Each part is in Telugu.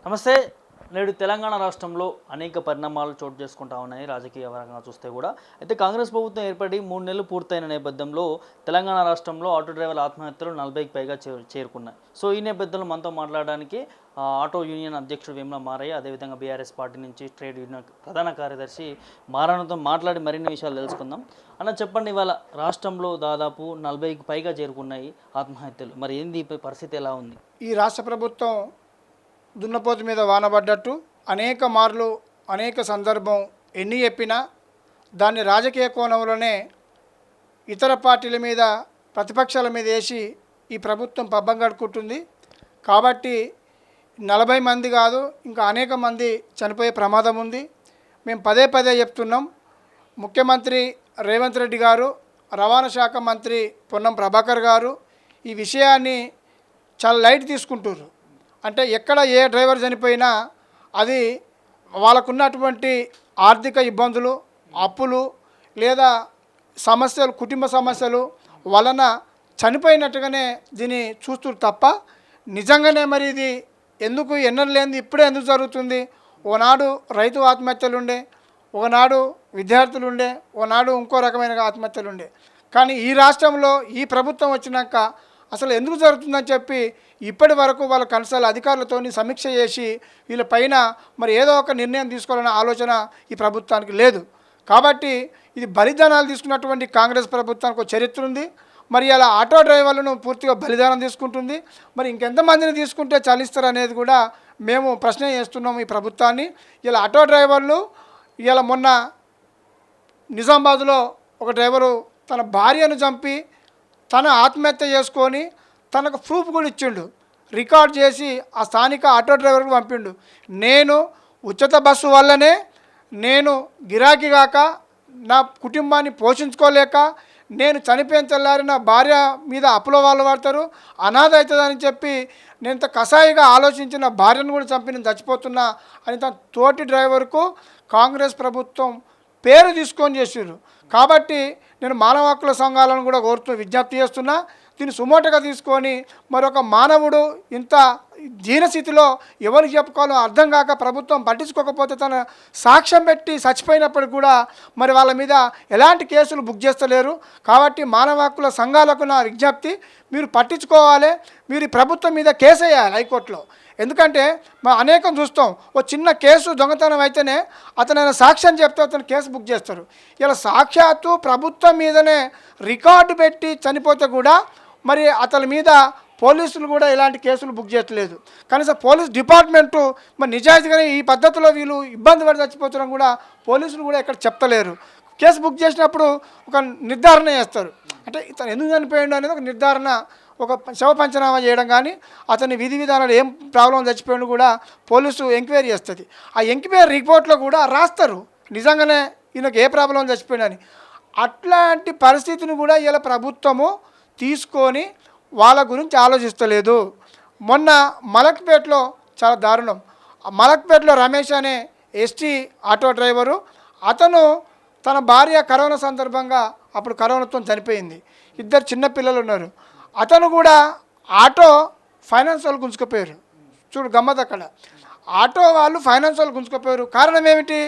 నమస్తే. నేడు తెలంగాణ రాష్ట్రంలో అనేక పరిణామాలు చోటు చేసుకుంటా ఉన్నాయి రాజకీయ పరంగా చూస్తే కూడా. అయితే కాంగ్రెస్ ప్రభుత్వం ఏర్పడి 3 నెలలు పూర్తయిన నేపథ్యంలో తెలంగాణ రాష్ట్రంలో ఆటో డ్రైవర్ల ఆత్మహత్యలు 40కి పైగా చేరుకున్నాయి. సో ఈ నేపథ్యంలో మనతో మాట్లాడడానికి ఆటో యూనియన్ అధ్యక్షుడు వేముల మారయ్య, అదేవిధంగా బీఆర్ఎస్ పార్టీ నుంచి ట్రేడ్ యూనియన్ ప్రధాన కార్యదర్శి మారన్నతో మాట్లాడి మరిన్ని విషయాలు తెలుసుకుందాం. అన్న చెప్పండి, ఇవాళ రాష్ట్రంలో దాదాపు 40కి పైగా చేరుకున్నాయి ఆత్మహత్యలు. మరి ఏంది పరిస్థితి ఎలా ఉంది? ఈ రాష్ట్ర ప్రభుత్వం దున్నపోతు మీద వానబడ్డట్టు అనేక మార్లు అనేక సందర్భం ఎన్ని చెప్పినా దాన్ని రాజకీయ కోణంలోనే ఇతర పార్టీల మీద ప్రతిపక్షాల మీద వేసి ఈ ప్రభుత్వం పబ్బం గడుపుకుంటుంది. కాబట్టి 40 మంది కాదు, ఇంకా అనేక మంది చనిపోయే ప్రమాదం ఉంది. మేము పదే పదే చెప్తున్నాం. ముఖ్యమంత్రి రేవంత్ రెడ్డి గారు, రవాణా శాఖ మంత్రి పొన్నం ప్రభాకర్ గారు ఈ విషయాన్ని చాలా లైట్ తీసుకుంటారు. అంటే ఎక్కడ ఏ డ్రైవర్ చనిపోయినా అది వాళ్ళకున్నటువంటి ఆర్థిక ఇబ్బందులు, అప్పులు లేదా సమస్యలు, కుటుంబ సమస్యలు వలన చనిపోయినట్టుగానే దీన్ని చూస్తారు తప్ప నిజంగానే మరి ఇది ఎందుకు ఎన్నడూ లేనిది ఇప్పుడే ఎందుకు జరుగుతుంది? ఓనాడు రైతు ఆత్మహత్యలు ఉండే, ఒకనాడు విద్యార్థులు ఉండే, ఓనాడు ఇంకో రకమైన ఆత్మహత్యలు ఉండే. కానీ ఈ రాష్ట్రంలో ఈ ప్రభుత్వం వచ్చినాక అసలు ఎందుకు జరుగుతుందని చెప్పి ఇప్పటి వరకు వాళ్ళ కన్సల్ అధికారులతో సమీక్ష చేసి వీళ్ళపైన మరి ఏదో ఒక నిర్ణయం తీసుకోవాలనే ఆలోచన ఈ ప్రభుత్వానికి లేదు. కాబట్టి ఇది బలిదానాలు తీసుకున్నటువంటి కాంగ్రెస్ ప్రభుత్వానికి ఒక చరిత్ర ఉంది. మరి ఇలా ఆటో డ్రైవర్లను పూర్తిగా బలిదానం తీసుకుంటుంది. మరి ఇంకెంతమందిని తీసుకుంటే చలిస్తారు అనేది కూడా మేము ప్రశ్న చేస్తున్నాము ఈ ప్రభుత్వాన్ని. ఇలా ఆటో డ్రైవర్లు ఇలా మొన్న నిజామాబాద్లో ఒక డ్రైవరు తన భార్యను చంపి తన ఆత్మహత్య చేసుకొని తనకు ప్రూఫ్ కూడా ఇచ్చిండు, రికార్డ్ చేసి ఆ స్థానిక ఆటో డ్రైవర్కి పంపిండు. నేను ఉచిత బస్సు వల్లనే నేను గిరాకీ కాక నా కుటుంబాన్ని పోషించుకోలేక నేను చనిపోయిన తెల్లారి నా భార్య మీద అప్పుల వాళ్ళు పడతారు, అనాథ అవుతుందని చెప్పి నేను ఇంత కసాయిగా ఆలోచించిన భార్యను కూడా చంపి నేను చచ్చిపోతున్నా అని తన తోటి డ్రైవర్కు కాంగ్రెస్ ప్రభుత్వం పేరు తీసుకొని చేసారు. కాబట్టి నేను మానవ హక్కుల సంఘాలను కూడా విజ్ఞప్తి చేస్తున్నా, దీన్ని సుమోటగా తీసుకొని మరొక మానవుడు ఇంత దీనస్థితిలో ఎవరికి చెప్పుకోవాలో అర్థం కాక ప్రభుత్వం పట్టించుకోకపోతే తన సాక్ష్యం పెట్టి చచ్చిపోయినప్పటికి కూడా మరి వాళ్ళ మీద ఎలాంటి కేసులు బుక్ చేస్తలేరు. కాబట్టి మానవ హక్కుల సంఘాలకు నా విజ్ఞప్తి, మీరు పట్టించుకోవాలి, మీరు ఈ ప్రభుత్వం మీద కేసు వేయాలి హైకోర్టులో. ఎందుకంటే మనం అనేకం చూస్తాం, ఓ చిన్న కేసు దొంగతనం అయితేనే అతను సాక్ష్యం చెప్తే అతను కేసు బుక్ చేస్తారు. ఇలా సాక్షాత్తు ప్రభుత్వం మీదనే రికార్డు పెట్టి చనిపోతే కూడా మరి అతని మీద పోలీసులు కూడా ఇలాంటి కేసులు బుక్ చేయట్లేదు. కనీసం పోలీస్ డిపార్ట్మెంటు మరి నిజాయితీగానే ఈ పద్ధతిలో వీళ్ళు ఇబ్బంది పడి చచ్చిపోతున్నాం కూడా పోలీసులు కూడా ఇక్కడ చెప్తలేరు. కేసు బుక్ చేసినప్పుడు ఒక నిర్ధారణ చేస్తారు, అంటే ఇతను ఎందుకు చనిపోయాడు అనేది ఒక నిర్ధారణ, ఒక శవ పంచనామా చేయడం కానీ అతని విధి విధానాలు ఏం ప్రాబ్లం చచ్చిపోయాడు కూడా పోలీసు ఎంక్వైరీ చేస్తుంది. ఆ ఎంక్వైరీ రిపోర్ట్లో కూడా రాస్తారు నిజంగానే ఈయనకు ఏ ప్రాబ్లం చచ్చిపోయాడని. అట్లాంటి పరిస్థితిని కూడా ఇలా ప్రభుత్వము తీసుకొని వాళ్ళ గురించి ఆలోచిస్తలేదు. మొన్న మలక్పేటలో చాలా దారుణం. మలక్పేటలో రమేష్ అనే ఎస్టీ ఆటో డ్రైవరు, అతను తన భార్య కరోనా సందర్భంగా అప్పుడు కరోనాతో చనిపోయింది. 2 చిన్న పిల్లలు ఉన్నారు. అతను కూడా ఆటో ఫైనాన్స్ వాళ్ళు గుంజుకుపోయారు. చూడు గమ్మత్, అక్కడ ఆటో వాళ్ళు ఫైనాన్స్ వాళ్ళు గుంజుకుపోయారు. కారణం ఏమిటి?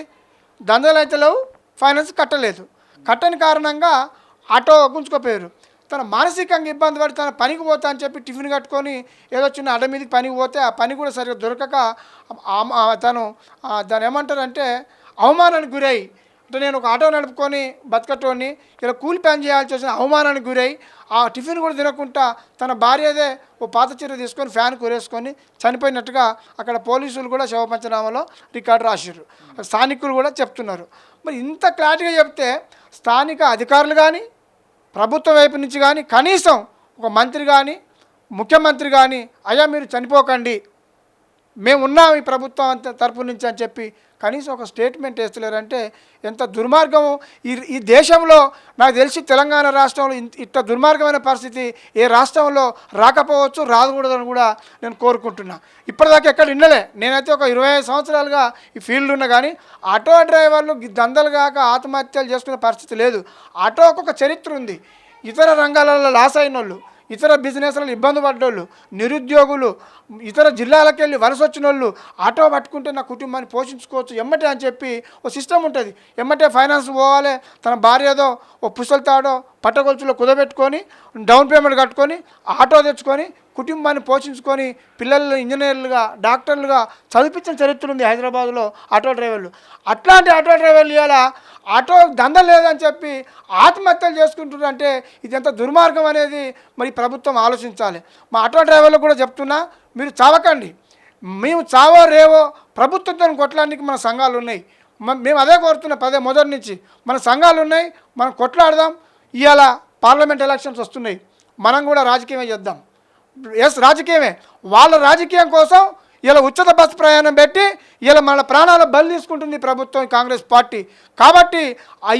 దందలు అయితే లేవు, ఫైనాన్స్ కట్టలేదు. కట్టని కారణంగా ఆటో గుంజుకుపోయారు. తన మానసికంగా ఇబ్బంది పడి తన పనికి పోతా అని చెప్పి టిఫిన్ కట్టుకొని ఏదో చిన్న అడ్డ మీదకి పనికి పోతే ఆ పని కూడా సరిగ్గా దొరకక తను దాన్ని ఏమంటారంటే అవమానానికి గురై, అంటే నేను ఒక ఆటో నడుపుకొని బతకటోని ఇలా కూలి పని చేయాల్సి వచ్చిన అవమానానికి గురై ఆ టిఫిన్ కూడా తినకుండా తన భార్యదే ఓ పాత చీర తీసుకొని ఫ్యాన్ కూరేసుకొని చనిపోయినట్టుగా అక్కడ పోలీసులు కూడా శవ పంచనామాలో రికార్డు రాశారు. స్థానికులు కూడా చెప్తున్నారు. మరి ఇంత క్లారిటీగా చెప్తే స్థానిక అధికారులు కానీ ప్రభుత్వం వైపు నుంచి కానీ కనీసం ఒక మంత్రి కానీ ముఖ్యమంత్రి కానీ అయ్యా మీరు చనిపోకండి, మేము ఉన్నాం ఈ ప్రభుత్వం అంత తరపు నుంచి అని చెప్పి కనీసం ఒక స్టేట్మెంట్ వేస్తలేరంటే ఎంత దుర్మార్గము. ఈ దేశంలో నాకు తెలిసి తెలంగాణ రాష్ట్రంలో ఇంత దుర్మార్గమైన పరిస్థితి ఏ రాష్ట్రంలో రాకపోవచ్చు, రాకూడదని కూడా నేను కోరుకుంటున్నా. ఇప్పటిదాకా ఎక్కడ వినలే. నేనైతే ఒక 25 సంవత్సరాలుగా ఈ ఫీల్డ్ ఉన్నా కానీ ఆటో డ్రైవర్లు దందలు కాక ఆత్మహత్యలు చేసుకునే పరిస్థితి లేదు. ఆటోకు ఒక చరిత్ర ఉంది. ఇతర రంగాలలో లాస్ అయిన వాళ్ళు, ఇతర బిజినెస్లలో ఇబ్బంది పడ్డోళ్ళు, నిరుద్యోగులు, ఇతర జిల్లాలకు వెళ్ళి వలస వచ్చిన వాళ్ళు ఆటో పట్టుకుంటే నా కుటుంబాన్ని పోషించుకోవచ్చు ఎమ్మటే అని చెప్పి ఓ సిస్టమ్ ఉంటుంది. ఎమ్మటే ఫైనాన్స్ పోవాలి, తన భార్య ఏదో ఓ పుసలతాడో పట్టగొలుచులో కుదబెట్టుకొని డౌన్ పేమెంట్ కట్టుకొని ఆటో తెచ్చుకొని కుటుంబాన్ని పోషించుకొని పిల్లలు ఇంజనీర్లుగా డాక్టర్లుగా చదివించిన చరిత్ర ఉంది హైదరాబాద్లో ఆటో డ్రైవర్లు. అట్లాంటి ఆటో డ్రైవర్లు ఇవాళ ఆటో దంద లేదని చెప్పి ఆత్మహత్యలు చేసుకుంటున్నారు అంటే ఇది ఎంత దుర్మార్గం అనేది మరి ప్రభుత్వం ఆలోచించాలి. మా ఆటో డ్రైవర్లకు కూడా చెప్తున్నా, మీరు చావకండి. మేము చావో రేవో ప్రభుత్వంతో కొట్టడానికి మన సంఘాలు ఉన్నాయి. మేము అదే కోరుతున్నా మొదటి నుంచి మన సంఘాలు ఉన్నాయి, మనం కొట్లాడదాం. ఇవాళ పార్లమెంట్ ఎలక్షన్స్ వస్తున్నాయి, మనం కూడా రాజకీయమే చేద్దాం. రాజకీయమే, వాళ్ళ రాజకీయం కోసం ఇలా ఉచిత బస్సు ప్రయాణం పెట్టి ఇలా మన ప్రాణాల బలి తీసుకుంటుంది ప్రభుత్వం కాంగ్రెస్ పార్టీ. కాబట్టి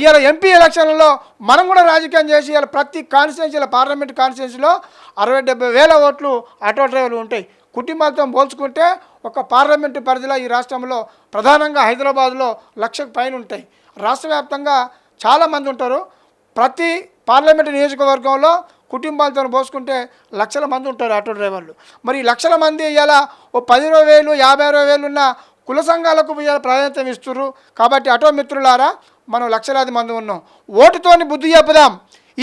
ఇలా ఎంపీ ఎలక్షన్లలో మనం కూడా రాజకీయం చేసి ఇలా ప్రతి కాన్స్టిట్యున్సీలో పార్లమెంట్ కాన్స్టిట్యున్సీలో 60-70 వేల ఓట్లు ఆటో డ్రైవర్లు ఉంటాయి. కుటుంబాలతో పోల్చుకుంటే ఒక పార్లమెంటు పరిధిలో ఈ రాష్ట్రంలో ప్రధానంగా హైదరాబాద్లో 1,00,000 పైన ఉంటాయి. రాష్ట్ర వ్యాప్తంగా చాలామంది ఉంటారు. ప్రతి పార్లమెంటు నియోజకవర్గంలో కుటుంబాలతో పోసుకుంటే లక్షల మంది ఉంటారు ఆటో డ్రైవర్లు. మరి లక్షల మంది ఇలా ఓ 10,000, 50,000 ఉన్న కుల సంఘాలకు ప్రాధాన్యత ఇస్తున్నారు. కాబట్టి ఆటో మిత్రులారా, మనం లక్షలాది మంది ఉన్నాం. ఓటుతోని బుద్ధి చెప్పుదాం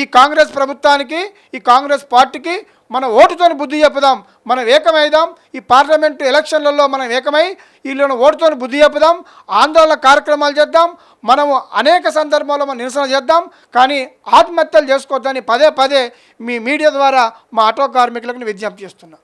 ఈ కాంగ్రెస్ ప్రభుత్వానికి, ఈ కాంగ్రెస్ పార్టీకి. మన ఓటుతోని బుద్ధి చెప్పుదాం, మనం ఏకమైదాం. ఈ పార్లమెంటు ఎలక్షన్లలో మనం ఏకమై వీళ్ళను ఓటుతోని బుద్ధి చెప్పుదాం, ఆందోళన కార్యక్రమాలు చేద్దాం. మనము అనేక సందర్భాల్లో మనం నిరసన చేద్దాం, కానీ ఆత్మహత్యలు చేసుకోవద్దని పదే మీ మీడియా ద్వారా మా ఆటో కార్మికులకు విజ్ఞప్తి చేస్తున్నాం.